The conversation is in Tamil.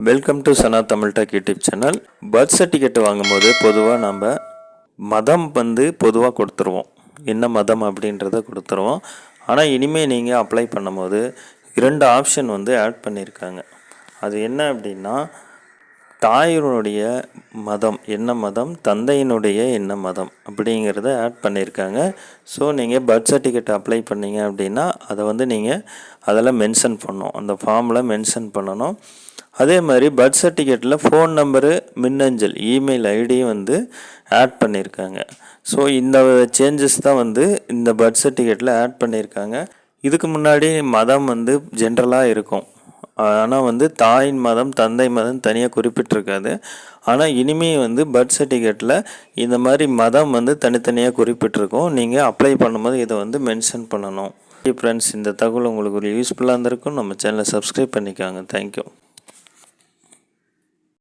Welcome to Sana Tamil tech YouTube channel. Birth certificate வாங்கும்போது பொதுவாக நம்ம மதம் பொதுவாக கொடுத்துருவோம். என்ன மதம் அப்படின்றத கொடுத்துருவோம். ஆனால் இனிமேல் நீங்கள் அப்ளை பண்ணும்போது 2 ஆப்ஷன் ஆட் பண்ணியிருக்காங்க. அது என்ன அப்படின்னா, தாயினுடைய மதம் என்ன மதம், தந்தையினுடைய என்ன மதம் அப்படிங்கிறத ஆட் பண்ணியிருக்காங்க. ஸோ நீங்கள் பர்த் சர்டிஃபிகேட் அப்ளை பண்ணீங்க அப்படின்னா அதை நீங்கள் அதில் மென்ஷன் பண்ணணும், அந்த ஃபார்மில் மென்ஷன் பண்ணணும். அதே மாதிரி பர்த் சர்டிஃபிகேட்டில் ஃபோன் நம்பரு, மின்னஞ்சல், இமெயில் ஐடியும் ஆட் பண்ணியிருக்காங்க. ஸோ இந்த சேஞ்சஸ் தான் இந்த பர்த் சர்டிஃபிகேட்டில் ஆட் பண்ணியிருக்காங்க. இதுக்கு முன்னாடி மதம் ஜென்ரலாக இருக்கும். ஆனால் தாயின் மதம், தந்தை மதம் தனியாக குறிப்பிட்டிருக்காது. ஆனால் இனிமேல் பர்த் சர்டிஃபிகேட்டில் இந்த மாதிரி மதம் தனித்தனியாக குறிப்பிட்டிருக்கோம். நீங்கள் அப்ளை பண்ணும்போது இதை மென்ஷன் பண்ணணும். ஃப்ரெண்ட்ஸ், இந்த தகவல் உங்களுக்கு ஒரு யூஸ்ஃபுல்லாக இருந்திருக்கும். நம்ம சேனலை சப்ஸ்கிரைப் பண்ணிக்காங்க. தேங்க்யூ.